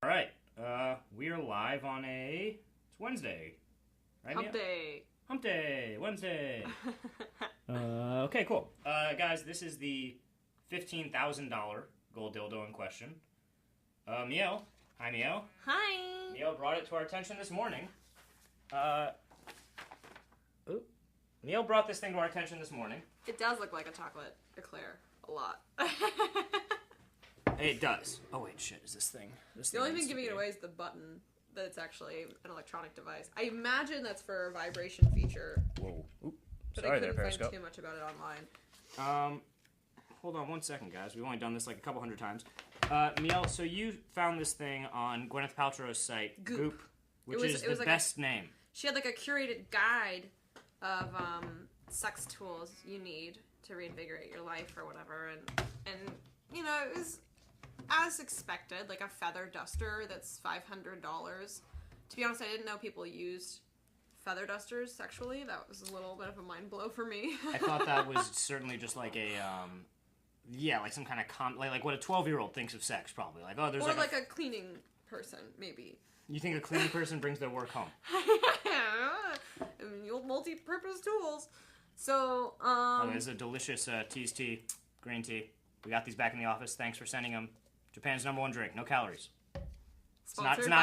All right. We are live on it's Wednesday, right? Hump Mia? day. Hump day, Wednesday. Okay, cool. Guys, this is the $15,000 gold dildo in question. Miel. Hi, Miel. Hi. Miel brought it to our attention this morning. Miel brought this thing to our attention this morning. It does look like a chocolate eclair a lot. It does. Oh wait, shit! Is this thing? The only thing giving it away is the button. That it's actually an electronic device. I imagine that's for a vibration feature. Whoa! Oop. But Sorry I there, couldn't Periscope. find too much about it online. Hold on one second, guys. We've only done this like a couple hundred times. Miel, so you found this thing on Gwyneth Paltrow's site, Goop, which is the like best name. She had like a curated guide of sex tools you need to reinvigorate your life or whatever, and you know, it was as expected, like a feather duster that's $500. To be honest, I didn't know people used feather dusters sexually. That was a little bit of a mind blow for me. I thought that was certainly just like a, like some kind of like what a 12-year-old thinks of sex, probably. Like, oh, there's or like a cleaning person, maybe. You think a cleaning person brings their work home? Multi-purpose tools. So, Oh, there's a delicious tea's tea, green tea. We got these back in the office. Thanks for sending them. Japan's #1 drink. No calories. It's not an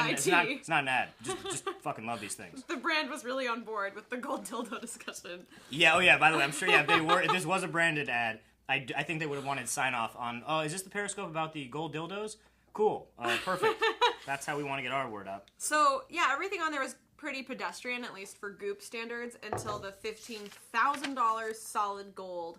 ad. Just fucking love these things. The brand was really on board with the gold dildo discussion. Yeah, oh yeah, by the way, I'm sure, if they were, if this was a branded ad, I think they would have wanted sign off on, oh, is this the Periscope about the gold dildos? Cool. Perfect. That's how we want to get our word out. So, yeah, everything on there was pretty pedestrian, at least for Goop standards, until the $15,000 solid gold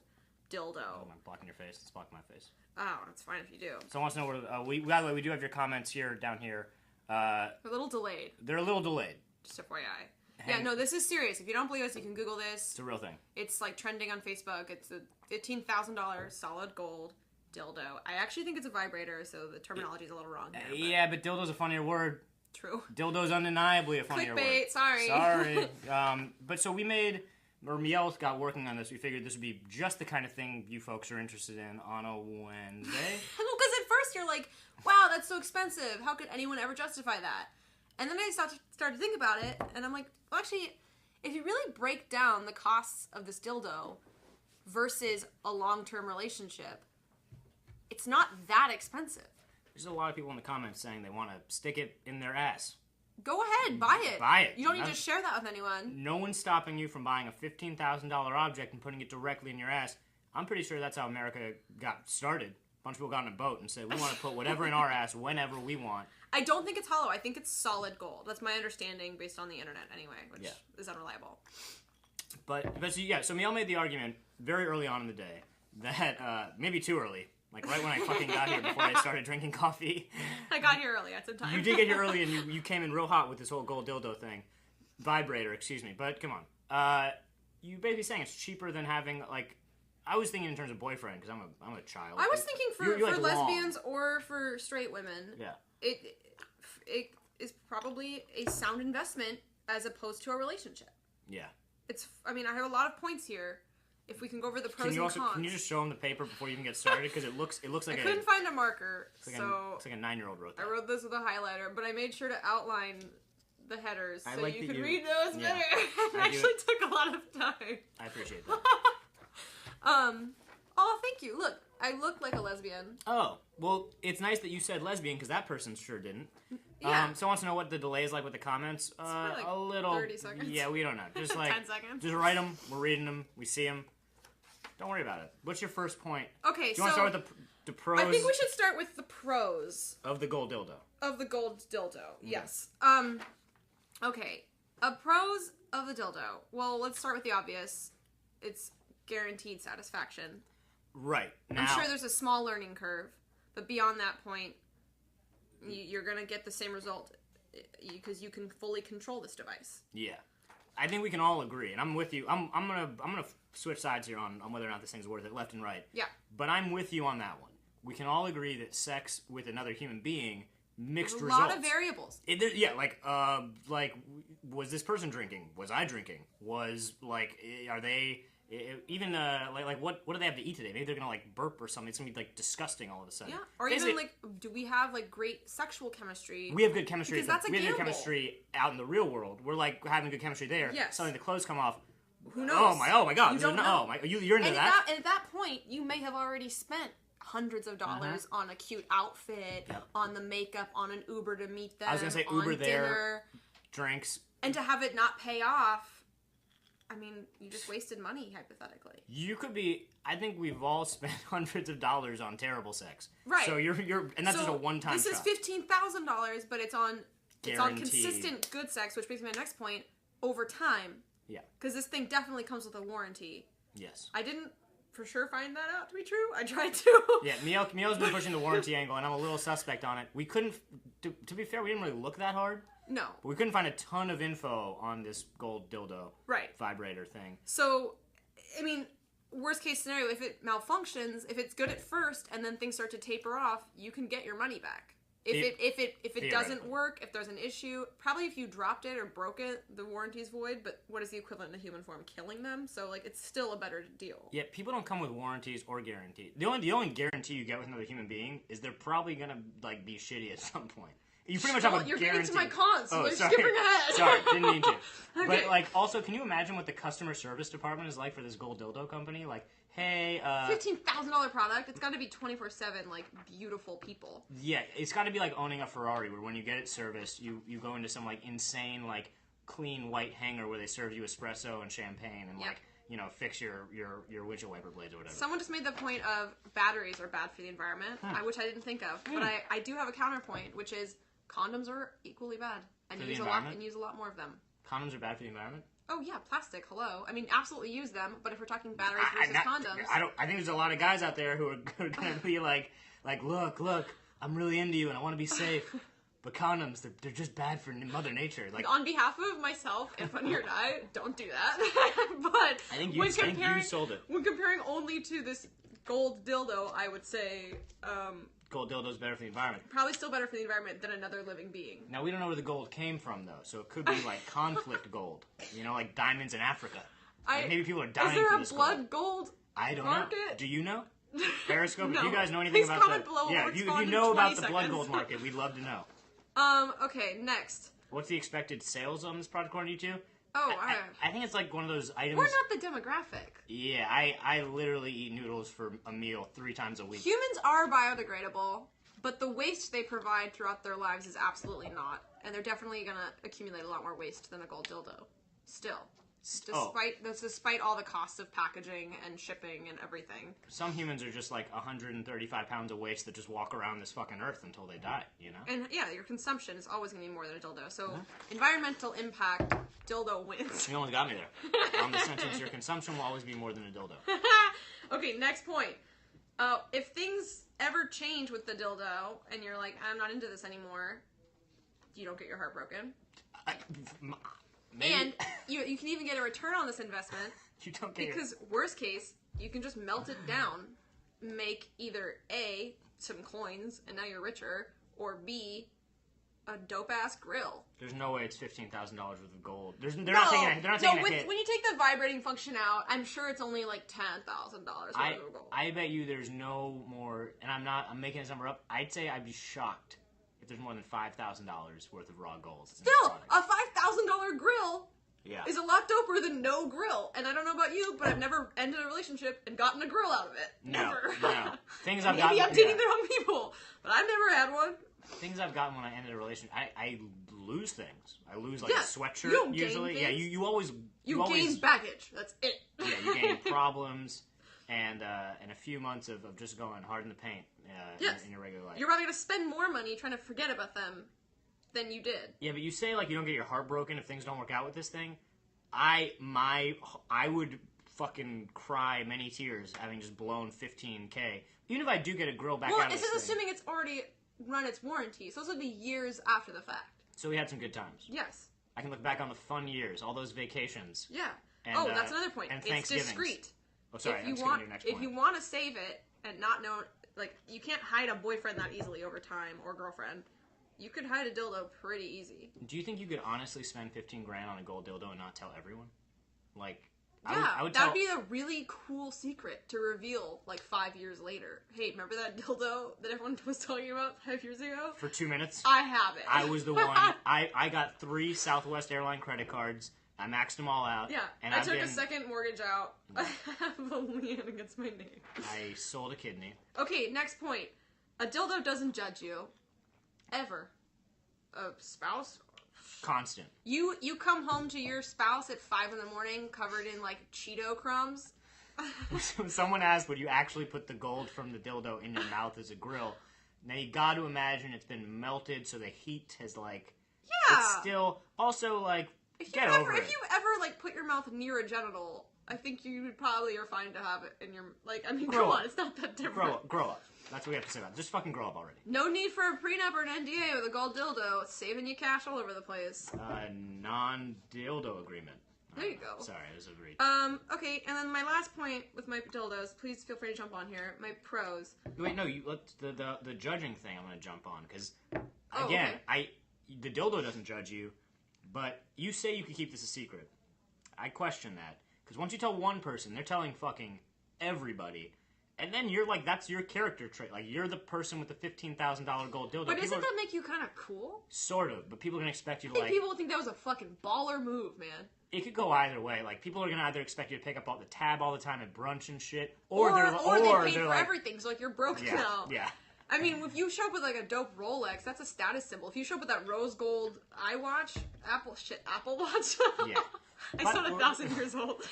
dildo. Oh, I'm blocking your face. It's blocking my face. Oh, it's fine if you do. So I want to know where, by the way, we do have your comments here, down here. They're a little delayed. They're a little delayed. Just FYI. Yeah, no, this is serious. If you don't believe us, you can Google this. It's a real thing. It's like trending on Facebook. It's a $15,000 solid gold dildo. I actually think it's a vibrator, so the terminology is a little wrong here. Yeah, but dildo's a funnier word. True. Dildo's undeniably a funnier Clickbait, word. sorry. But so we made, or Miel got working on this. We figured this would be just the kind of thing you folks are interested in on a Wednesday. Well, because at first you're like, wow, that's so expensive. How could anyone ever justify that? And then I started to think about it, and I'm like, well, actually, if you really break down the costs of this dildo versus a long-term relationship, it's not that expensive. There's a lot of people in the comments saying they want to stick it in their ass. Go ahead, buy it. Buy it. You don't need to share that with anyone. No one's stopping you from buying a $15,000 object and putting it directly in your ass. I'm pretty sure that's how America got started. A bunch of people got in a boat and said, we want to put whatever in our ass whenever we want. I don't think it's hollow. I think it's solid gold. That's my understanding based on the internet anyway, which is unreliable. So Miel made the argument very early on in the day that, maybe too early, like right when I fucking got here before I started drinking coffee. I got here early at some time. You did get here early and you came in real hot with this whole gold dildo thing. Vibrator, excuse me. But come on. You basically saying it's cheaper than having, like, I was thinking in terms of boyfriend because I'm a child. I was thinking for lesbians or for straight women. Yeah. It is probably a sound investment as opposed to a relationship. Yeah. I have a lot of points here. If we can go over the pros and cons. Can you just show them the paper before you even get started? Because it looks like I couldn't find a marker, it's like a 9-year-old wrote that. I wrote this with a highlighter, but I made sure to outline the headers so like you that could read those better. It I actually took a lot of time. I appreciate that. Oh, thank you. Look, I look like a lesbian. Oh, well, it's nice that you said lesbian because that person sure didn't. Yeah. So wants to know what the delay is like with the comments. Like a little. 30 seconds. Yeah, we don't know. Just like 10 seconds. Just write them. We're reading them. We see them. Don't worry about it. What's your first point? Okay, Do you want to start with the pros? I think we should start with the pros of the gold dildo. Of the gold dildo. Yes. Okay. Pros of the dildo. Well, let's start with the obvious. It's guaranteed satisfaction. Right. Now, I'm sure there's a small learning curve, but beyond that point, you're going to get the same result because you can fully control this device. Yeah. I think we can all agree, and I'm with you. I'm gonna switch sides here on whether or not this thing's worth it, left and right. Yeah. But I'm with you on that one. We can all agree that sex with another human being, mixed There's a results. lot of variables. Like, was this person drinking? Was I drinking? Are they Even like what do they have to eat today? Maybe they're gonna like burp or something. It's gonna be like disgusting all of a sudden. Yeah. Or even like, do we have like great sexual chemistry? We have good chemistry. Because that's a gamble. We have good chemistry out in the real world. We're like having good chemistry there. Yes. Suddenly the clothes come off. Who knows? Oh my god! You don't know. You're into that? At that point, you may have already spent hundreds of dollars on a cute outfit, on the makeup, on an Uber to meet them. I was gonna say Uber there, dinner, drinks, and to have it not pay off. I mean, you just wasted money, hypothetically. You could be. I think we've all spent hundreds of dollars on terrible sex. Right. So you're, and that's just a one-time. This is $15,000, but it's on consistent good sex, which brings me to my next point. Over time. Yeah. Because this thing definitely comes with a warranty. Yes. I didn't for sure find that out to be true. I tried to. Yeah, Mio's been pushing the warranty angle, and I'm a little suspect on it. We couldn't. To be fair, we didn't really look that hard. No. But we couldn't find a ton of info on this gold dildo vibrator thing. So, I mean, worst case scenario, if it malfunctions, if it's good at first and then things start to taper off, you can get your money back. If it doesn't work, if there's an issue, probably if you dropped it or broke it, the warranty's void, but what is the equivalent in a human form? Killing them? So, like, it's still a better deal. Yeah, people don't come with warranties or guarantees. The only guarantee you get with another human being is they're probably gonna, like, be shitty at some point. You pretty much have a guarantee. You're getting to my cons, so you're sorry. skipping ahead. Sorry, didn't mean to. Okay. But, like, also, can you imagine what the customer service department is like for this gold dildo company? Like, hey, $15,000 product, it's gotta be 24/7, like, beautiful people. Yeah, it's gotta be like owning a Ferrari, where when you get it serviced, you go into some, like, insane, like, clean white hangar where they serve you espresso and champagne and, like, you know, fix your windshield wiper blades or whatever. Someone just made the point of batteries are bad for the environment, which I didn't think of. But I do have a counterpoint, which is condoms are equally bad. And use a lot more of them. Condoms are bad for the environment? Oh yeah, plastic, hello. I mean, absolutely use them, but if we're talking batteries versus condoms... I think there's a lot of guys out there who are going to be like, look, I'm really into you and I want to be safe. But condoms, they're just bad for Mother Nature. Like, on behalf of myself and Funny or Die, don't do that. But I think you sold it. When comparing only to this gold dildo, I would say... gold dildo's better for the environment. Probably still better for the environment than another living being. Now, we don't know where the gold came from, though, so it could be, like, conflict gold. You know, like diamonds in Africa. Like, maybe people are dying for this gold. Is there a blood gold I don't market? know. Do you know? Periscope, No. If you guys know anything about that. Yeah, if you know about the blood gold market, we'd love to know. Okay, next. What's the expected sales on this product according to you? Oh, I think it's like one of those items... We're not the demographic. Yeah, I literally eat noodles for a meal 3 times a week. Humans are biodegradable, but the waste they provide throughout their lives is absolutely not. And they're definitely going to accumulate a lot more waste than a gold dildo. Still. Despite all the costs of packaging and shipping and everything. Some humans are just like 135 pounds of waste that just walk around this fucking earth until they die, you know? And yeah, your consumption is always going to be more than a dildo. So environmental impact, dildo wins. You almost got me there. On the sentence, your consumption will always be more than a dildo. Okay, next point. If things ever change with the dildo and you're like, I'm not into this anymore, you don't get your heart broken. Maybe. And you can even get a return on this investment. You don't get because worst case, you can just melt it down, make either A, some coins, and now you're richer, or B, a dope ass grill. There's no way it's $15,000 worth of gold. They're not taking a hit. When you take the vibrating function out, I'm sure it's only like $10,000 worth of gold. I bet you there's no more, and I'm making this number up. I'd say I'd be shocked if there's more than $5,000 worth of raw gold. Still, a $5,000 grill is a lot doper than no grill. And I don't know about you, but I've never ended a relationship and gotten a grill out of it. Never. No. Maybe I'm dating the wrong people, but I've never had one. Things I've gotten when I ended a relationship, I lose things. I lose like a sweatshirt usually. Yeah, you always gain baggage. That's it. Yeah, you gain problems and a few months of just going hard in the paint in your regular life. You're probably gonna spend more money trying to forget about them than you did. Yeah, but you say like you don't get your heart broken if things don't work out with this thing. I would fucking cry many tears having just blown $15K. Even if I do get a grill back out of this thing. Well, this is assuming it's already run its warranty, so those would be years after the fact. So we had some good times. Yes. I can look back on the fun years, all those vacations. Yeah. And, that's another point. And it's discreet. Oh, sorry, if you want to save it and not know, like, you can't hide a boyfriend that easily over time or girlfriend. You could hide a dildo pretty easy. Do you think you could honestly spend $15,000 on a gold dildo and not tell everyone? Like, Yeah, I would that'd be a really cool secret to reveal, like, 5 years later. Hey, remember that dildo that everyone was talking about 5 years ago? For 2 minutes? I have it. I was the one. I got 3 Southwest Airline credit cards. I maxed them all out. Yeah, and I took a second mortgage out. I have a lien against my name. I sold a kidney. Okay, next point. A dildo doesn't judge you. Ever. A spouse... Constant. You come home to your spouse at 5 in the morning covered in, like, Cheeto crumbs. Someone asked, would you actually put the gold from the dildo in your mouth as a grill? Now, you got to imagine it's been melted, so the heat has, like... Yeah. It's still... Also, like, If you over it. If you ever, like, put your mouth near a genital, I think you probably are fine to have it in your... Like, I mean, come on, it's not that different. Grow up. That's what we have to say about it. Just fucking grow up already. No need for a prenup or an NDA with a gold dildo. It's saving you cash all over the place. Non-dildo agreement. There you go. Sorry, I was agreed. Okay, and then my last point with my dildos, please feel free to jump on here. My pros. Wait, no, the judging thing I'm going to jump on, because, Oh, again, okay. The dildo doesn't judge you, but you say you could keep this a secret. I question that, because once you tell one person, they're telling fucking everybody. And then you're like, that's your character trait. Like, you're the person with the $15,000 gold dildo. But doesn't that make you kind of cool? Sort of, but people are going to expect you to, I think people would think that was a fucking baller move, man. It could go either way. Like, people are going to either expect you to pick up all the tab all the time at brunch and shit, or they pay for like, everything, so, like, you're broken out. Yeah. I mean, if you show up with, like, a dope Rolex, that's a status symbol. If you show up with that rose gold iWatch, Apple Watch. Yeah. I sound 1,000 years old.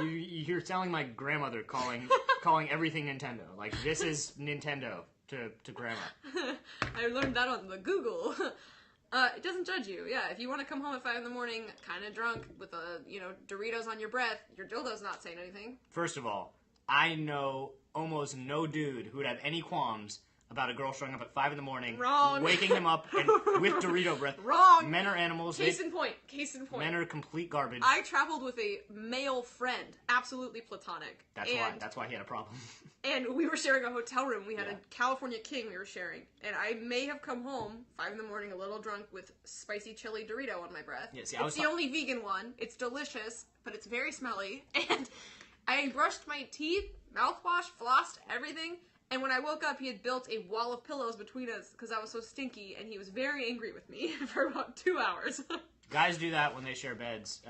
You're telling my grandmother calling everything Nintendo. Like, this is Nintendo to grandma. I learned that on the Google. It doesn't judge you. Yeah, if you want to come home at 5 in the morning, kind of drunk, with Doritos on your breath, your dildo's not saying anything. First of all, I know almost no dude who would have any qualms about a girl showing up at 5 in the morning, Wrong. waking him up and with Dorito breath. Wrong. Men are animals. Case in point. Men are complete garbage. I traveled with a male friend, absolutely platonic. That's why he had a problem. And we were sharing a hotel room. We had a California King we were sharing. And I may have come home 5 in the morning a little drunk with spicy chili Dorito on my breath. Yeah, see, it's the only vegan one. It's delicious, but it's very smelly. And I brushed my teeth, mouthwash, flossed, everything. And when I woke up, he had built a wall of pillows between us because I was so stinky, and he was very angry with me for about 2 hours. Guys do that when they share beds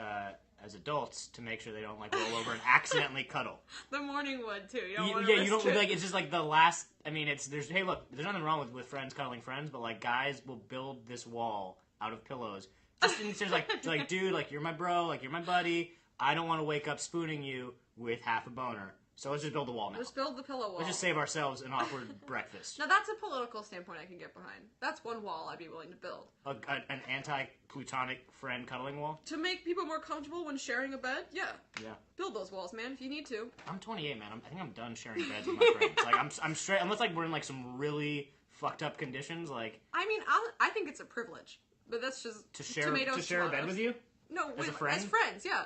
as adults to make sure they don't, like, roll over and accidentally cuddle. The morning one, too. You don't like, it's just, like, the last, I mean, hey, look, there's nothing wrong with friends cuddling friends, but, like, guys will build this wall out of pillows. Just like, dude, like, you're my bro, like, you're my buddy, I don't want to wake up spooning you with half a boner. So let's just build the wall now. Let's build the pillow wall. Let's just save ourselves an awkward breakfast. Now that's a political standpoint I can get behind. That's one wall I'd be willing to build. An anti-plutonic friend cuddling wall? To make people more comfortable when sharing a bed? Yeah. Yeah. Build those walls, man, if you need to. I'm 28, man. I think I'm done sharing beds with my friends. Like, I'm straight, unless, like, we're in, like, some really fucked up conditions, like... I mean, I think it's a privilege, but that's just to share a bed with you? No, as a friend? As friends, yeah.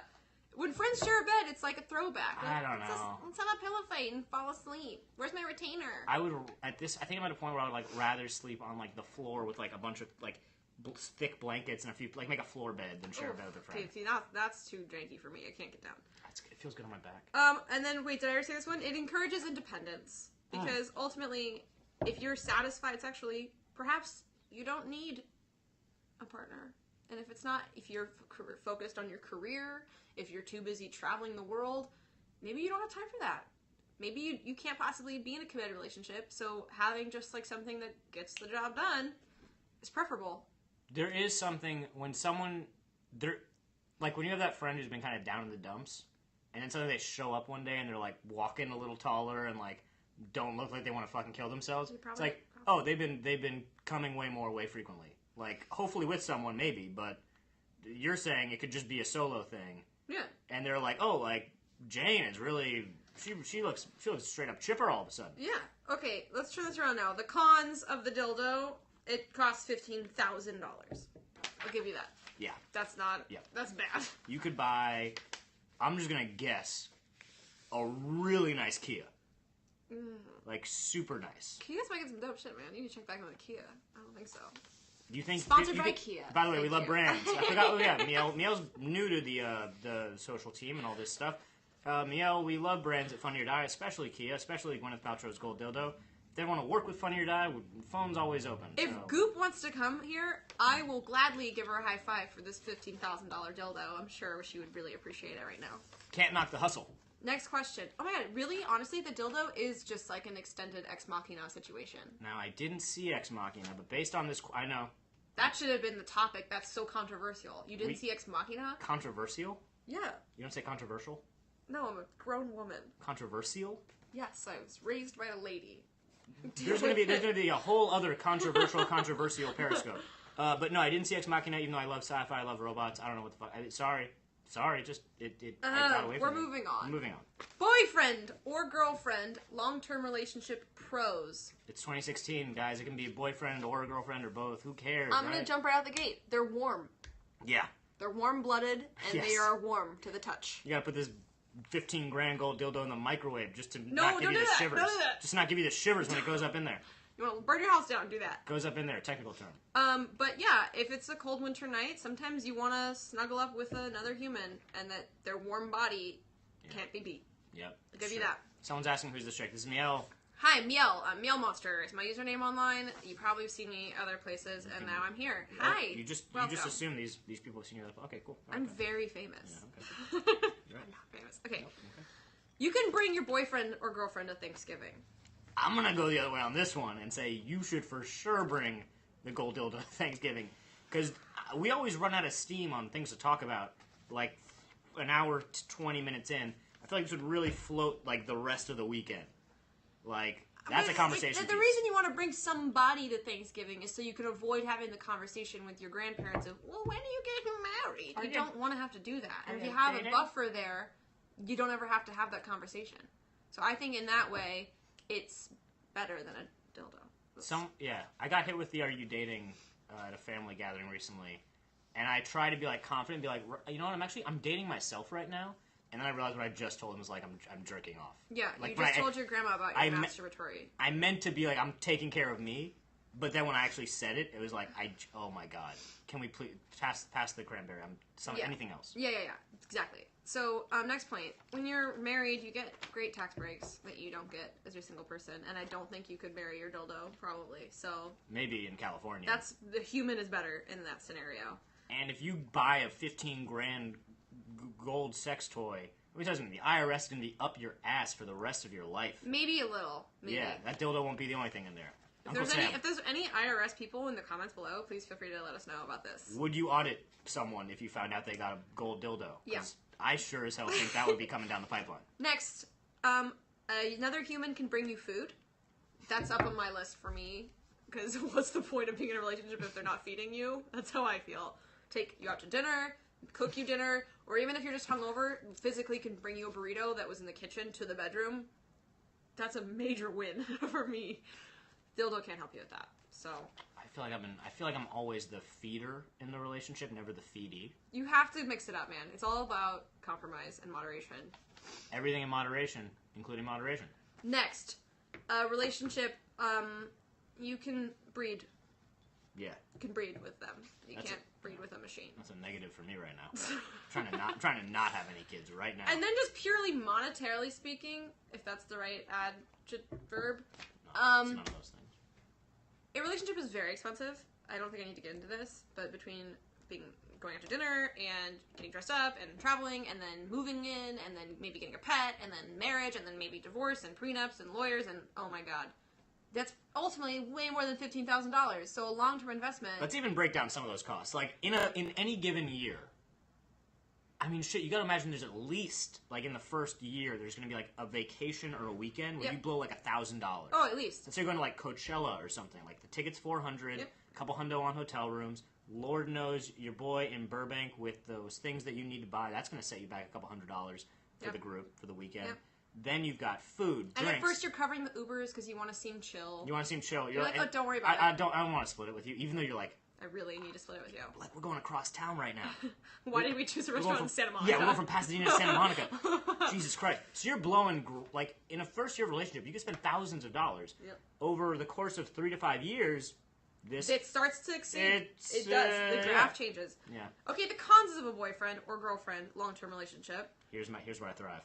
When friends share a bed, it's like a throwback. I don't know. Let's have a pillow fight and fall asleep. Where's my retainer? I think I'm at a point where I would, like, rather sleep on, like, the floor with, like, a bunch of, like, thick blankets and a few, like, make a floor bed than share a bed with a friend. Okay, see, that's too janky for me. I can't get down. It feels good on my back. And then, wait, did I ever say this one? It encourages independence. Because ultimately, if you're satisfied sexually, perhaps you don't need a partner. And if you're focused on your career, if you're too busy traveling the world, maybe you don't have time for that. Maybe you can't possibly be in a committed relationship, so having just, like, something that gets the job done is preferable. There is something when when you have that friend who's been kind of down in the dumps, and then suddenly they show up one day and they're, like, walking a little taller and, like, don't look like they want to fucking kill themselves. It's like, oh, they've been coming way frequently. Like, hopefully with someone, maybe, but you're saying it could just be a solo thing. Yeah. And they're like, oh, like, Jane is really, she looks straight up chipper all of a sudden. Yeah. Okay, let's turn this around now. The cons of the dildo, it costs $15,000. I'll give you that. Yeah. That's bad. You could buy, I'm just going to guess, a really nice Kia. Like, super nice. Kia's making some dope shit, man. You need to check back on the Kia. I don't think so. Do you think sponsored by Kia? By the way, we love brands. I forgot. Oh yeah, Miel's new to the social team and all this stuff. Miel, we love brands at Funny or Die, especially Kia, especially Gwyneth Paltrow's Gold Dildo. If they want to work with Funny or Die, phone's always open. If Goop wants to come here, I will gladly give her a high five for this $15,000 dildo. I'm sure she would really appreciate it right now. Can't knock the hustle. Next question. Oh my god, really? Honestly, the dildo is just like an extended Ex Machina situation. Now, I didn't see Ex Machina, but based on this, I know. That should have been the topic. That's so controversial. You didn't see Ex Machina? Controversial? Yeah. You don't say controversial? No, I'm a grown woman. Controversial? Yes, I was raised by a lady. There's gonna be a whole other controversial periscope. But no, I didn't see Ex Machina, even though I love sci-fi, I love robots. I don't know what the fuck. Sorry, just it I got away from me. We're moving on. Moving on. Boyfriend or girlfriend, long-term relationship pros. It's 2016, guys. It can be a boyfriend or a girlfriend or both. Who cares? I'm gonna jump right out the gate. They're warm. Yeah. They're warm-blooded, and they are warm to the touch. You gotta put this $15,000 gold dildo in the microwave just to not give you the shivers. Don't do that. Just to not give you the shivers when it goes up in there. You want to burn your house down? Do that. Goes up in there. Technical term. But yeah, if it's a cold winter night, sometimes you want to snuggle up with another human, and that their warm body can't be beat. Yep. I'll give you that. Someone's asking who's this chick. This is Miel. Hi, Miel. I'm Miel Monster. It's my username online. You probably have seen me other places, and now I'm here. Hi. You just assume these people have seen you. Okay, cool. I'm very famous. Yeah, okay. You're right. I'm not famous. Okay. You can bring your boyfriend or girlfriend to Thanksgiving. I'm gonna go the other way on this one and say you should for sure bring the gold dildo to Thanksgiving, because we always run out of steam on things to talk about. Like an hour to 20 minutes in, I feel like this would really float like the rest of the weekend. Like that's a conversation. The reason you want to bring somebody to Thanksgiving is so you can avoid having the conversation with your grandparents of, well, when are you getting married? You don't want to have to do that. And if you have a buffer there, you don't ever have to have that conversation. So I think in that way, it's better than a dildo. I got hit with the "Are you dating?" At a family gathering recently, and I try to be like confident, be like, you know what, I'm dating myself right now, and then I realized what I just told him was like I'm jerking off. Yeah, like, you just told your grandma about your masturbatory. I meant to be like I'm taking care of me, but then when I actually said it, it was like oh my god, can we please pass the cranberry? Anything else? Yeah, exactly. So, next point. When you're married, you get great tax breaks that you don't get as a single person, and I don't think you could marry your dildo, probably, so... Maybe in California. The human is better in that scenario. And if you buy a $15,000 gold sex toy, the IRS is going to be up your ass for the rest of your life. Maybe a little. Maybe. Yeah, that dildo won't be the only thing in there. If there's any IRS people in the comments below, please feel free to let us know about this. Would you audit someone if you found out they got a gold dildo? Yeah. I sure as hell think that would be coming down the pipeline. Next, another human can bring you food. That's up on my list for me, because what's the point of being in a relationship if they're not feeding you? That's how I feel. Take you out to dinner, cook you dinner, or even if you're just hungover, physically can bring you a burrito that was in the kitchen to the bedroom. That's a major win for me. Dildo can't help you with that. So I feel like I'm always the feeder in the relationship, never the feedee. You have to mix it up, man. It's all about compromise and moderation. Everything in moderation, including moderation. Next, relationship. You can breed. Yeah. You can breed with them. You can't breed with a machine. That's a negative for me right now. I'm trying to not have any kids right now. And then just purely monetarily speaking, if that's the right verb. No, it's none of those things. A relationship is very expensive. I don't think I need to get into this, but between going out to dinner and getting dressed up and traveling and then moving in and then maybe getting a pet and then marriage and then maybe divorce and prenups and lawyers and oh my god. That's ultimately way more than $15,000. So a long-term investment. Let's even break down some of those costs. Like in any given year, I mean, shit, you gotta imagine there's at least, like, in the first year, there's gonna be, like, a vacation or a weekend where you blow, like, $1,000. Oh, at least. Let's say you're going to, like, Coachella or something. Like, the ticket's $400, a couple hundo on hotel rooms. Lord knows your boy in Burbank with those things that you need to buy. That's gonna set you back a couple $100 for the group, for the weekend. Then you've got food, drinks. And at first you're covering the Ubers because you want to seem chill. You want to seem chill. You're like, oh, don't worry about it. I don't want to split it with you, even though you're like, I really need to split it with you. Like, we're going across town right now. Why did we choose a restaurant in Santa Monica? Yeah, we're going from Pasadena to Santa Monica. Jesus Christ. So you're blowing, like, in a first-year relationship, you can spend thousands of dollars. Yep. Over the course of 3 to 5 years, it starts to exceed. It does. The graph changes. Yeah. Okay, the cons of a boyfriend or girlfriend long-term relationship. Here's where I thrive.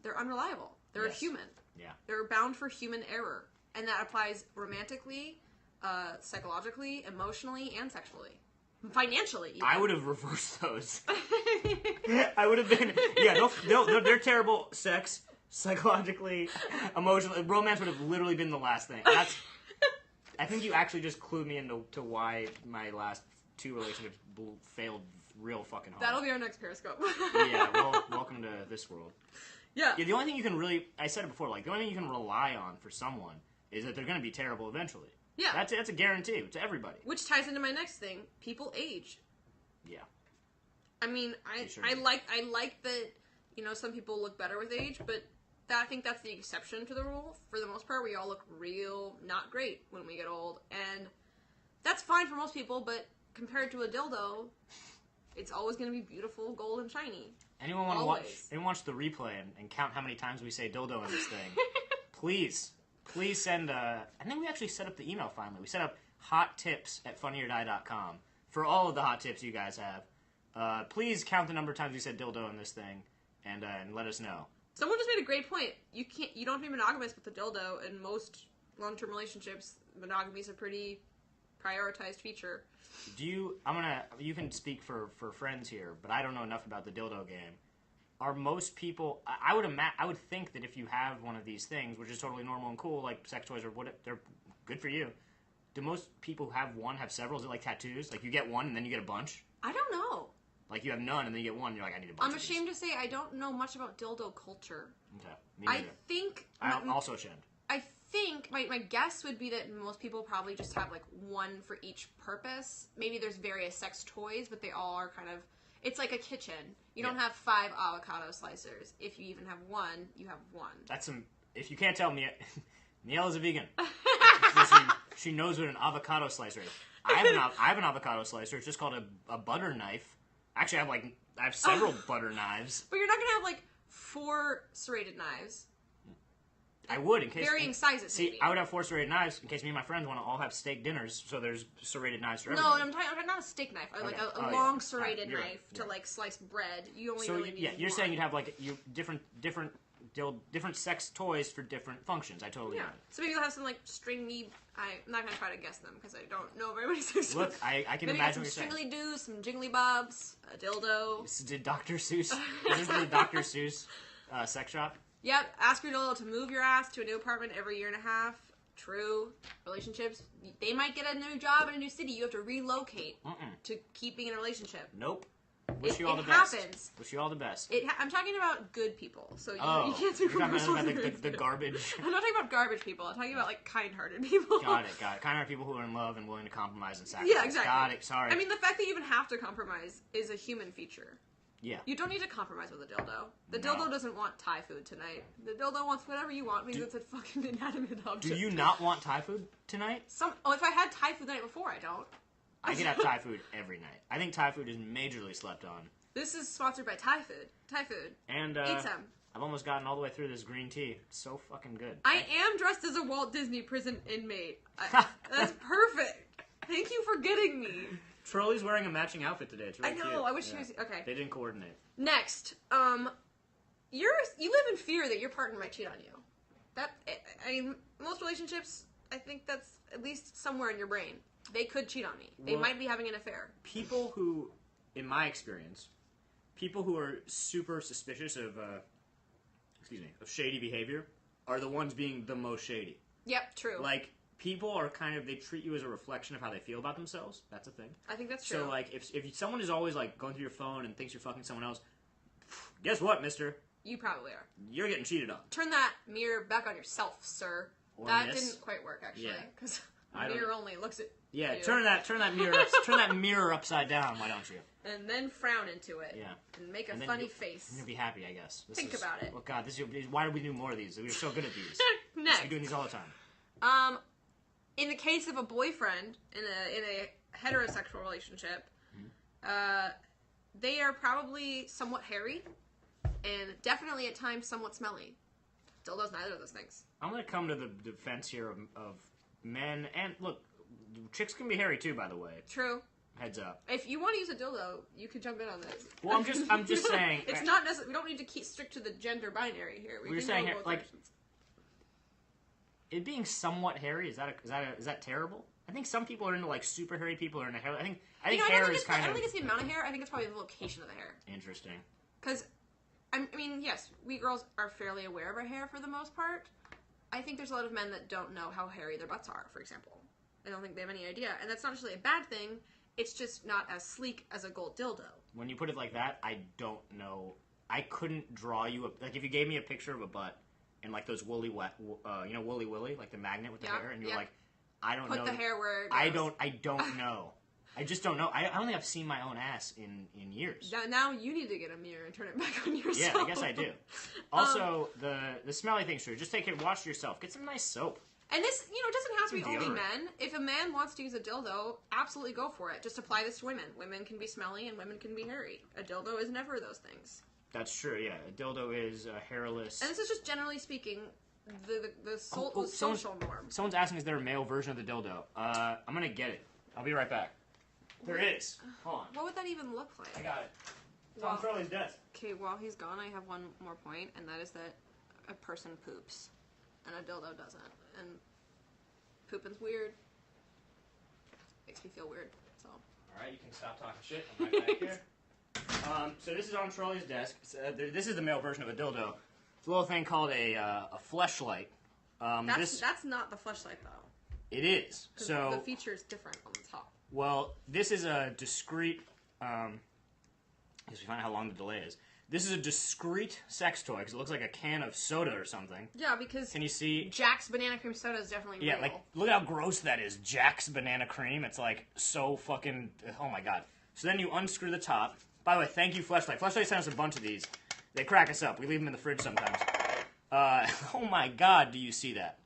they're unreliable. They're a human. Yeah. They're bound for human error. And that applies romantically, psychologically, emotionally, and sexually. Financially, even. I would have reversed those. I would have been... Yeah, they're terrible sex, psychologically, emotionally. Romance would have literally been the last thing. I think you actually just clued me into why my last 2 relationships failed real fucking hard. That'll be our next Periscope. Yeah, well, welcome to this world. Yeah. The only thing you can really... I said it before, like, the only thing you can rely on for someone is that they're going to be terrible eventually. Yeah. That's a guarantee to everybody. Which ties into my next thing. People age. Yeah. I mean, I like that, you know, some people look better with age, but I think that's the exception to the rule. For the most part, we all look real not great when we get old, and that's fine for most people, but compared to a dildo, it's always going to be beautiful, gold, and shiny. Anyone want to watch the replay and count how many times we say dildo in this thing? Please send I think we actually set up the email finally. We set up hottips@funnyordie.com for all of the hot tips you guys have. Please count the number of times we said dildo in this thing and let us know. Someone just made a great point. You don't have to be monogamous with the dildo. In most long-term relationships, monogamy is a pretty prioritized feature. You can speak for friends here, but I don't know enough about the dildo game. Are most people... I would think that if you have one of these things, which is totally normal and cool, like sex toys or what, they're good for you. Do most people who have one have several? Is it like tattoos? Like you get one and then you get a bunch? I don't know. Like you have none and then you get one and you're like, I need a bunch I'm ashamed to say I don't know much about dildo culture. Okay, me neither. I'm also ashamed. I think my guess would be that most people probably just have like one for each purpose. Maybe there's various sex toys, but they all are kind of... It's like a kitchen. You don't have 5 avocado slicers. If you even have one, you have one. That's some... If you can't tell me, Nielle is a vegan. she knows what an avocado slicer is. I have an avocado slicer. It's just called a butter knife. Actually, I have several butter knives. But you're not gonna have like 4 serrated knives. I would, in case... Varying sizes, See, maybe. I would have 4 serrated knives in case me and my friends want to all have steak dinners, so there's serrated knives for No, everybody. I'm talking not a steak knife. Like Okay. a long serrated knife right. to like slice bread. You only So, really need you're one. saying you'd have like different sex toys for different functions. I totally get it. So maybe you'll have some like stringy... I'm not going to try to guess them because I don't know very many sex Look, toys. I can maybe imagine what some you're saying. stringly doos, some jingly bobs, a dildo. Did Dr. Seuss... This is the Dr. Seuss sex shop? Yep, ask your dildo to move your ass to a new apartment every 1.5 years. True. Relationships, they might get a new job in a new city. You have to relocate to keep being in a relationship. Nope. Wish you all the best. It happens. Wish you all the best. I'm talking about good people, so you can't do commercials. You're talking about the garbage. I'm not talking about garbage people. I'm talking about like kind-hearted people. Got it. Kind-hearted people who are in love and willing to compromise and sacrifice. Yeah, exactly. Got it. Sorry. I mean, the fact that you even have to compromise is a human feature. Yeah. You don't need to compromise with a dildo. The dildo doesn't want Thai food tonight. The dildo wants whatever you want because it's a fucking inanimate object. Do you not want Thai food tonight? If I had Thai food the night before, I don't. I could have Thai food every night. I think Thai food is majorly slept on. This is sponsored by Thai food. Thai food. And eat some. I've almost gotten all the way through this green tea. It's so fucking good. I am dressed as a Walt Disney prison inmate. That's perfect. Thank you for getting me. Trolley's wearing a matching outfit today. It's really I know. cute. I wish he was... Okay. They didn't coordinate. Next, you live in fear that your partner might cheat on you. I mean, most relationships, I think that's at least somewhere in your brain. They could cheat on me. They might be having an affair. People who, in my experience, people who are super suspicious of shady behavior are the ones being the most shady. Yep, true. Like, people are they treat you as a reflection of how they feel about themselves. That's a thing. I think that's true. So, like, if someone is always, like, going through your phone and thinks you're fucking someone else, guess what, mister? You probably are. You're getting cheated on. Turn that mirror back on yourself, sir. Or that didn't quite work, actually. Because the mirror only looks at you. Turn that mirror upside down, why don't you? And then frown into it. Yeah. And make a funny face. And you'll be happy, I guess. Think about it. Oh, God, why do we do more of these? We're so good at these. Next. We're doing these all the time. In the case of a boyfriend in a heterosexual relationship, they are probably somewhat hairy and definitely at times somewhat smelly. Dildo's neither of those things. I'm going to come to the defense here of men, and look, chicks can be hairy too, by the way. True. Heads up. If you want to use a dildo, you can jump in on this. Well, I'm just saying. It's not necessary. We don't need to keep strict to the gender binary here. We're saying here, like, it being somewhat hairy. Is that terrible? I think some people are into like super hairy. People are into hair. I think hair is kind of. I don't think it's the amount of hair. I think it's probably the location of the hair. Interesting. Because, I mean, yes, we girls are fairly aware of our hair for the most part. I think there's a lot of men that don't know how hairy their butts are, for example. I don't think they have any idea. And that's not necessarily a bad thing. It's just not as sleek as a gold dildo. When you put it like that, I don't know. I couldn't draw you like if you gave me a picture of a butt and like those woolly Woolly Willy, like the magnet with the hair, and you're like, I don't know. Put the hair where it goes. I don't know. I just don't know. I don't think I've seen my own ass in years. Now you need to get a mirror and turn it back on yourself. Yeah, I guess I do. Also, the smelly thing's true. Just take it, wash yourself. Get some nice soap. And this, it doesn't have to be only men. If a man wants to use a dildo, absolutely go for it. Just apply this to women. Women can be smelly and women can be hairy. A dildo is never those things. That's true, yeah. A dildo is hairless. And this is just generally speaking the social norm. Someone's asking, is there a male version of the dildo? I'm going to get it. I'll be right back. There is. Hold on. What would that even look like? I got it. It's on Ferrell's desk. Okay, while he's gone, I have one more point, and that is that a person poops, and a dildo doesn't. And pooping's weird. Makes me feel weird, so. Alright, you can stop talking shit. I'm right back here. So this is on Trolley's desk. This is the male version of a dildo. It's a little thing called a fleshlight. That's not the fleshlight, though. It is. So the feature is different on the top. Well, this is a discrete. I guess we find out how long the delay is. This is a discrete sex toy because it looks like a can of soda or something. Yeah, because can you see? Jack's banana cream soda is definitely real. Like look at how gross that is. Jack's banana cream. It's like so fucking. Oh my god. So then you unscrew the top. By the way, thank you, Fleshlight. Fleshlight sent us a bunch of these. They crack us up. We leave them in the fridge sometimes. Oh my god, do you see that?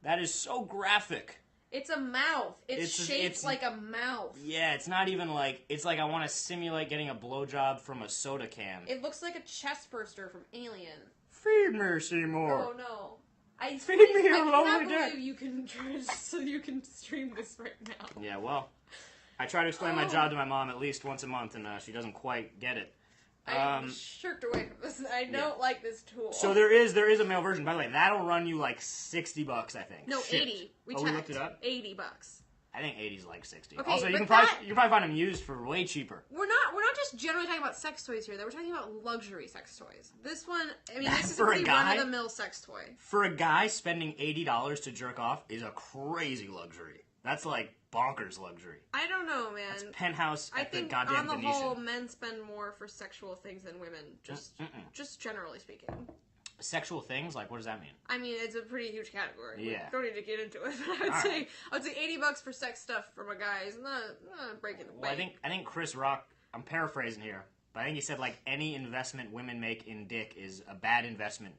That is so graphic. It's a mouth. It's shaped like a mouth. Yeah, it's not even like... It's like I want to simulate getting a blowjob from a soda can. It looks like a chest burster from Alien. Feed me, Seymour. Oh, no. I cannot believe you can stream this right now. Yeah, well, I try to explain my job to my mom at least once a month, and she doesn't quite get it. I shirked away from this. I don't like this tool. So there is a male version. By the way, that'll run you like $60, I think. No, 80. We looked it up. $80. I think 80's like 60. Okay, also, you can probably find them used for way cheaper. We're not just generally talking about sex toys here. Though we're talking about luxury sex toys. This one, this is a pretty run-of-the-mill sex toy. For a guy, spending $80 to jerk off is a crazy luxury. That's like bonkers luxury. I don't know, man. That's penthouse at the goddamn on the Venetian. whole, men spend more for sexual things than women. Just generally speaking. Sexual things? Like, what does that mean? I mean, it's a pretty huge category. Yeah. We don't need to get into it. But I would say $80 for sex stuff from a guy is not breaking the bank. Well, I think Chris Rock. I'm paraphrasing here, but I think he said like any investment women make in dick is a bad investment.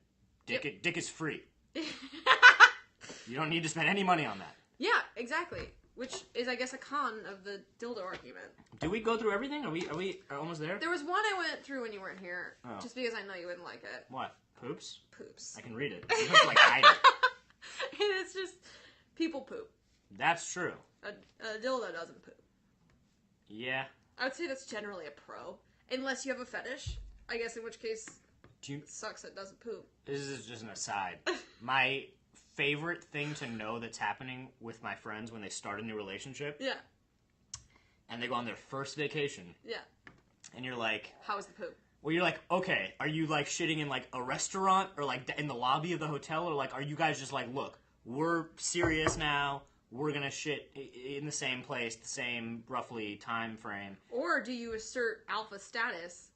Dick is free. You don't need to spend any money on that. Yeah, exactly. Which is, I guess, a con of the dildo argument. Did we go through everything? Are we almost there? There was one I went through when you weren't here, just because I know you wouldn't like it. What? Poops? Poops. I can read it. You have to, like, hide it. And it's just, people poop. That's true. A dildo doesn't poop. Yeah. I would say that's generally a pro. Unless you have a fetish. I guess in which case, it sucks it doesn't poop. This is just an aside. My favorite thing to know that's happening with my friends when they start a new relationship. Yeah. And they go on their first vacation. Yeah. And you're like... How is the poop? Well, you're like, okay, are you like shitting in like a restaurant or like in the lobby of the hotel? Or like, are you guys just like, look, we're serious now. We're gonna shit in the same place, the same roughly time frame. Or do you assert alpha status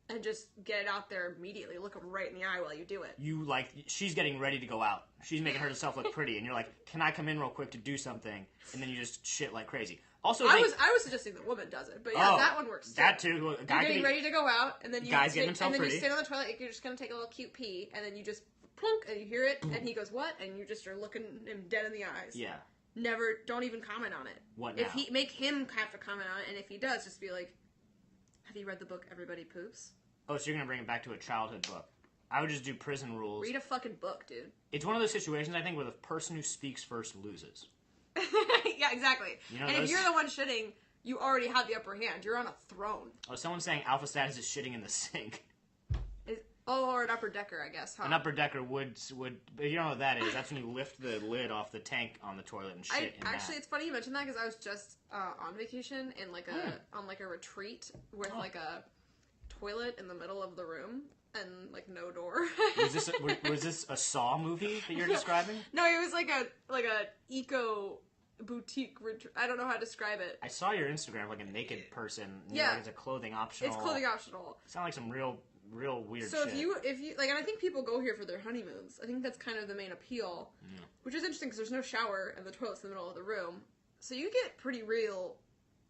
and just get it out there immediately, look them right in the eye while you do it? You like, she's getting ready to go out. She's making herself look pretty, and you're like, can I come in real quick to do something? And then you just shit like crazy. Also, I was suggesting the woman does it, but yeah, that one works too. That too. You're getting ready to go out, and then you guys getting themselves pretty. You stand on the toilet. You're just gonna take a little cute pee, and then you just plunk, and you hear it, and he goes, "What?" And you just are looking him dead in the eyes. Yeah. Never. Don't even comment on it. What now? Make him have to comment on it, and if he does, just be like, "Have you read the book Everybody Poops?" Oh, so you're gonna bring it back to a childhood book? I would just do prison rules. Read a fucking book, dude. It's one of those situations I think where the person who speaks first loses. Yeah, exactly. You know, and if you're the one shitting, you already have the upper hand. You're on a throne. Oh, someone's saying alpha status is shitting in the sink. Or an upper decker, I guess, huh? An upper decker would, but you don't know what that is. That's when you lift the lid off the tank on the toilet and shit in Actually, that. it's funny you mentioned that because I was just on vacation in on a retreat with like a toilet in the middle of the room and like no door. Was this a Saw movie that you're describing? No, it was like a eco boutique. I don't know how to describe it. I saw your Instagram, like a naked person. Yeah, like it's a clothing optional. It's clothing optional. Sound like some real weird so shit. if you like, and I think people go here for their honeymoons. I think that's kind of the main appeal, which is interesting because there's no shower and the toilet's in the middle of the room, so you get pretty real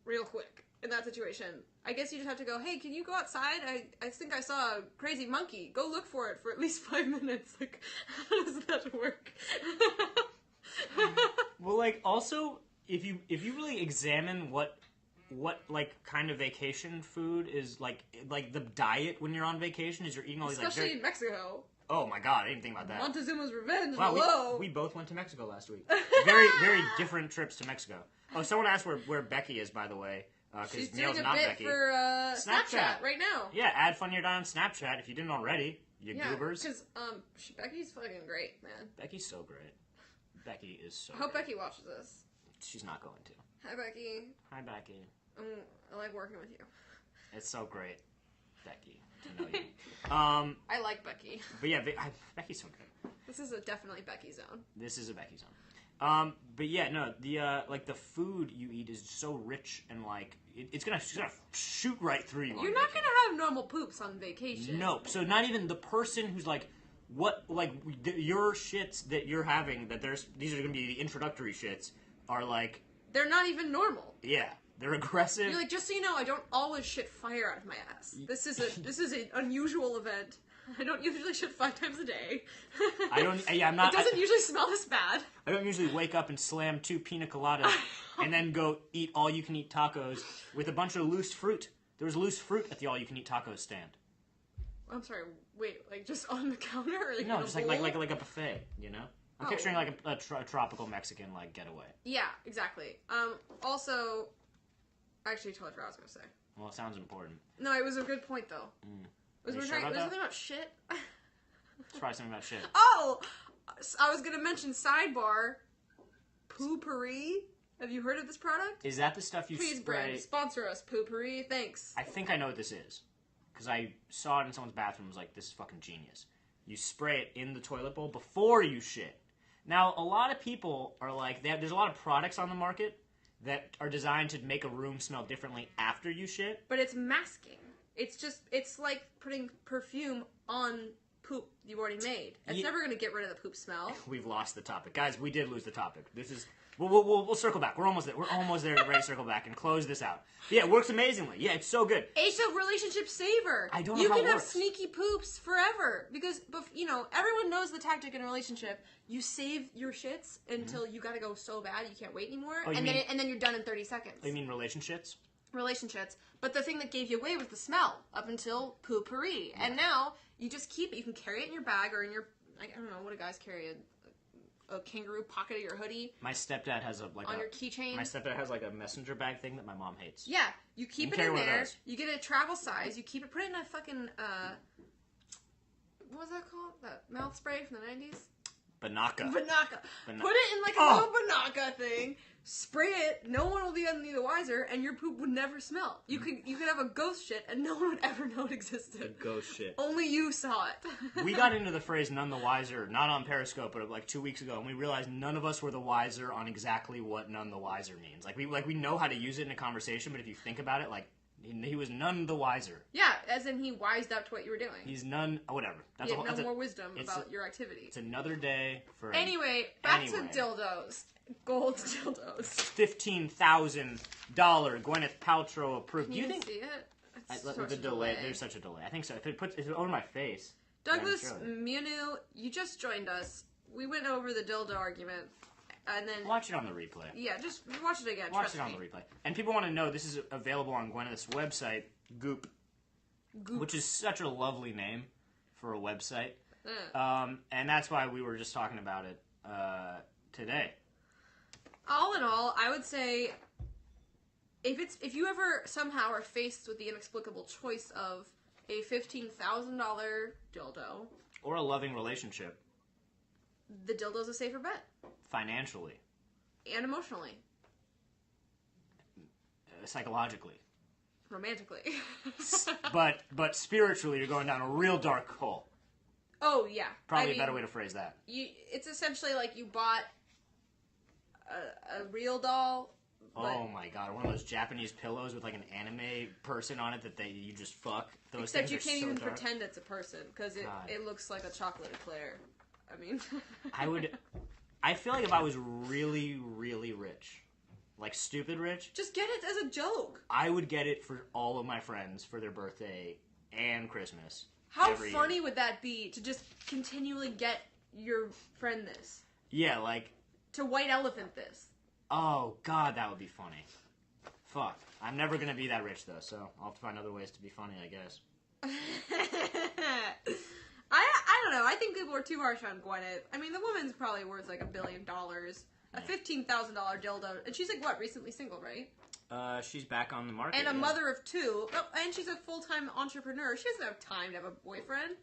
quick in that situation. I guess you just have to go, hey, can you go outside? I think I saw a crazy monkey. Go look for it for at least 5 minutes. Like, how does that work? Well, like, also, if you really examine what like kind of vacation food is like the diet when you're on vacation is you're eating all these especially in Mexico. Oh my god, I didn't think about that. Montezuma's Revenge. Wow, hello. we both went to Mexico last week. Very different trips to Mexico. Oh, someone asked where Becky is, by the way. She's Neil's doing a not bit Becky. for Snapchat right now. Yeah, add Funny or Die on Snapchat if you didn't already. You goobers. Because Becky's fucking great, man. Becky's so great. Becky is so. I hope great. Becky watches this. She's not going to. Hi, Becky. Hi, Becky. I like working with you. It's so great, Becky, to know you. I like Becky. But yeah, Becky's so good. This is definitely Becky zone. This is a Becky zone. But yeah, no, the like the food you eat is so rich and like it's gonna shoot right through you. You're not gonna have normal poops on vacation. Nope. So not even the person who's like, your shits that you're having these are gonna be the introductory shits are like they're not even normal. Yeah. They're aggressive. You're like, just so you know, I don't always shit fire out of my ass. This is an unusual event. I don't usually shit 5 times a day. I'm not. It doesn't usually smell this bad. I don't usually wake up and slam 2 pina coladas and then go eat all-you-can-eat tacos with a bunch of loose fruit. There was loose fruit at the all-you-can-eat tacos stand. I'm sorry. Wait, like just on the counter? Or like no, in just a like bowl? a buffet. You know. I'm picturing like a tropical Mexican like getaway. Yeah, exactly. Also, I actually totally forgot what I was gonna say. Well, it sounds important. No, it was a good point though. Was there something about shit? It's probably something about shit. Oh, I was gonna mention sidebar. Poopery. Have you heard of this product? Is that the stuff you Please, spray? brand, sponsor us, Poopery. Thanks. I think I know what this is because I saw it in someone's bathroom. I was like, this is fucking genius. You spray it in the toilet bowl before you shit. Now, a lot of people are like, there's a lot of products on the market that are designed to make a room smell differently after you shit. But it's masking. It's like putting perfume on poop you already made. It's never going to get rid of the poop smell. We've lost the topic. Guys, we did lose the topic. This is... We'll circle back. We're almost there. We're almost there, ready to circle back and close this out. But yeah, it works amazingly. Yeah, it's so good. It's a relationship saver. I don't know how it works. You can have sneaky poops forever because, everyone knows the tactic in a relationship. You save your shits until you gotta go so bad you can't wait anymore, and then you're done in 30 seconds. Oh, you mean relationships? Relationships. But the thing that gave you away was the smell up until poopery. Yeah. And now you just keep it. You can carry it in your bag or in your, I don't know, what do guys carry? A kangaroo pocket of your hoodie. My stepdad has your keychain. My stepdad has like a messenger bag thing that my mom hates. Yeah, you keep it in there. You get a travel size. You keep it. Put it in a fucking what was that called? That mouth spray from the 90s. Banaka. Put it in like a little Banaka thing. Spray it. No one will be any the wiser, and your poop would never smell. You could have a ghost shit, and no one would ever know it existed. A ghost shit. Only you saw it. We got into the phrase "none the wiser," not on Periscope, but like 2 weeks ago, and we realized none of us were the wiser on exactly what "none the wiser" means. Like we know how to use it in a conversation, but if you think about it, like he was none the wiser. Yeah, as in he wised up to what you were doing. He's none. Whatever. He had no more wisdom about your activity. It's another day for. Anyway, back to dildos. Gold dildos. $15,000 Gwyneth Paltrow approved. Can you see it? The delay. There's such a delay. I think so. If it's over my face. Douglas Muniu, you just joined us. We went over the dildo argument, and then watch it on the replay. Yeah, just watch it again. Watch it on the replay. And people want to know this is available on Gwyneth's website, Goop, which is such a lovely name for a website. And that's why we were just talking about it today. All in all, I would say if you ever somehow are faced with the inexplicable choice of a $15,000 dildo or a loving relationship, the dildo's a safer bet. Financially. And emotionally. Psychologically. Romantically. but spiritually, you're going down a real dark hole. Oh, yeah. Probably a better way to phrase that. It's essentially like you bought a real doll. Oh my god, one of those Japanese pillows with like an anime person on it that you just fuck. Those Except things you are can't so even dark. pretend it's a person, because it looks like a chocolate eclair. I mean... I feel like if I was really, really rich, like stupid rich... Just get it as a joke. I would get it for all of my friends for their birthday and Christmas. How funny would that be to just continually get your friend this? Yeah, like... To white elephant this. Oh, God, that would be funny. Fuck. I'm never gonna be that rich, though, so I'll have to find other ways to be funny, I guess. I don't know. I think people are too harsh on Gwyneth. I mean, the woman's probably worth like $1 billion. A $15,000 dildo. And she's like, what, recently single, right? She's back on the market. And a mother of 2. Oh, and she's a full-time entrepreneur. She doesn't have time to have a boyfriend.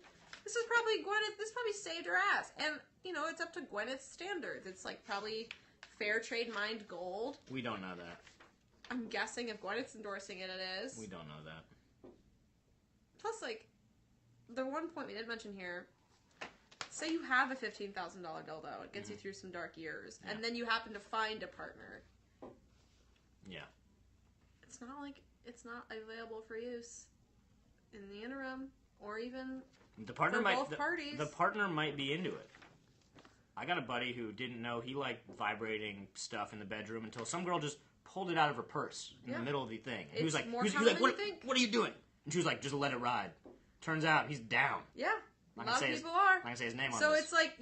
This is probably Gwyneth. This probably saved her ass. And, you know, it's up to Gwyneth's standards. It's like probably fair trade mined gold. We don't know that. I'm guessing if Gwyneth's endorsing it, it is. We don't know that. Plus, like, the one point we did mention here, say you have a $15,000 dildo, it gets you through some dark years, and then you happen to find a partner. Yeah. It's not like it's not available for use in the interim, or even the partner for might, both parties. The partner might be into it. I got a buddy who didn't know he liked vibrating stuff in the bedroom until some girl just pulled it out of her purse in the middle of the thing. And he was like, what are you doing? And she was like, just let it ride. Turns out he's down. Yeah. A lot of people are. I'm not gonna say his name on this. So it's like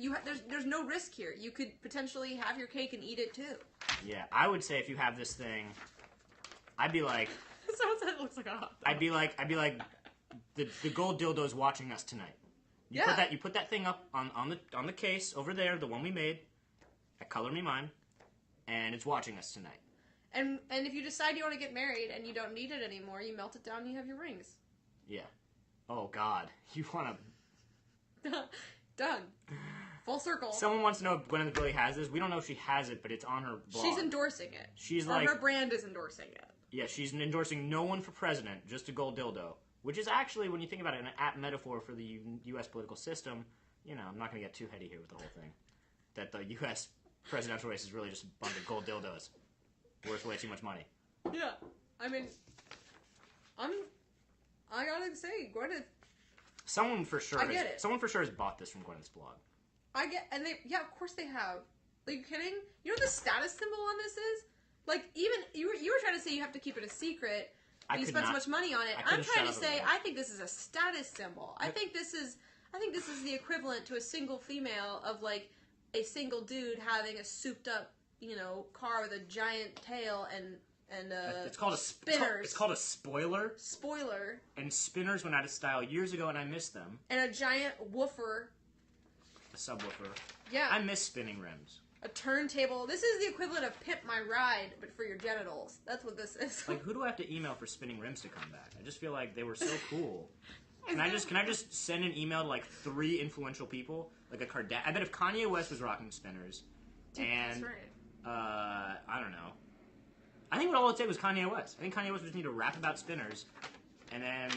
there's no risk here. You could potentially have your cake and eat it too. Yeah, I would say if you have this thing, I'd be like. Someone said it looks like a hot dog. I'd be like, the gold dildo's watching us tonight. You put that thing up on the case over there, the one we made, at Color Me Mine, and it's watching us tonight. And if you decide you want to get married and you don't need it anymore, you melt it down and you have your rings. Yeah. Oh God, you want to? Done. Full circle. Someone wants to know if Gwyneth really has this. We don't know if she has it, but it's on her blog. She's endorsing it. Her brand is endorsing it. Yeah, she's endorsing no one for president, just a gold dildo. Which is actually, when you think about it, an apt metaphor for the U.S. political system. You know, I'm not going to get too heady here with the whole thing. That the U.S. presidential race is really just a bunch of gold dildos. Worth way too much money. Yeah. I mean, I gotta say, Gwyneth... Someone for sure has bought this from Gwyneth's blog. Of course they have. Are you kidding? You know what the status symbol on this is? Like, even, you were trying to say you have to keep it a secret, you spent so much money on it. I'm trying to say, I think this is a status symbol. I think this is the equivalent to a single female of, like, a single dude having a souped up, you know, car with a giant tail and it's called spinners. It's called a spoiler. Spoiler. And spinners went out of style years ago, and I miss them. And a giant woofer. A subwoofer. Yeah. I miss spinning rims. A turntable. This is the equivalent of Pimp My Ride, but for your genitals. That's what this is. Like, who do I have to email for spinning rims to come back? I just feel like they were so cool. Can I just send an email to like 3 influential people? Like a Kardashian. I bet if Kanye West was rocking spinners, Dude, and that's right. I don't know. I think what all it take was Kanye West. I think Kanye West would just need to rap about spinners, and then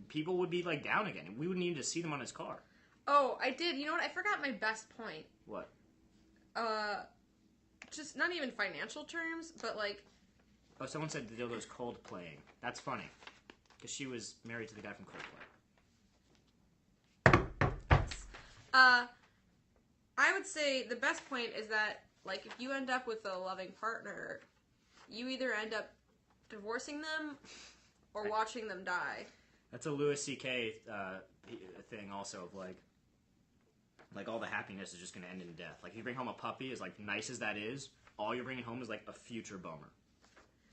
people would be like down again. We would need to see them on his car. Oh, I did. You know what? I forgot my best point. What? just not even financial terms, but like. Oh, someone said the dildo's cold playing. That's funny, because she was married to the guy from Coldplay. I would say the best point is that, like, if you end up with a loving partner, you either end up divorcing them or watching them die. That's a Louis C.K. Thing also of, like all the happiness is just going to end in death. Like, if you bring home a puppy, as, like, nice as that is, all you're bringing home is, like, a future bummer.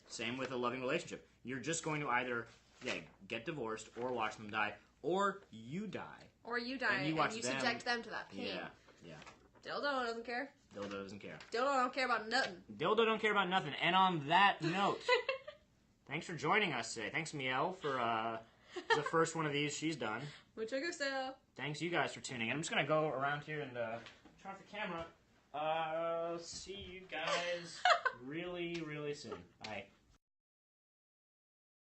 Same with a loving relationship. You're just going to either, get divorced or watch them die, or you die. Or you die, and you subject them to that pain. Yeah. Dildo doesn't care. Dildo doesn't care. Dildo don't care about nothing. Dildo don't care about nothing. And on that note, Thanks for joining us today. Thanks, Miel, for the first one of these she's done. Mucho gusto. Thanks, you guys, for tuning in. I'm just going to go around here and turn off the camera. See you guys really, really soon. Bye.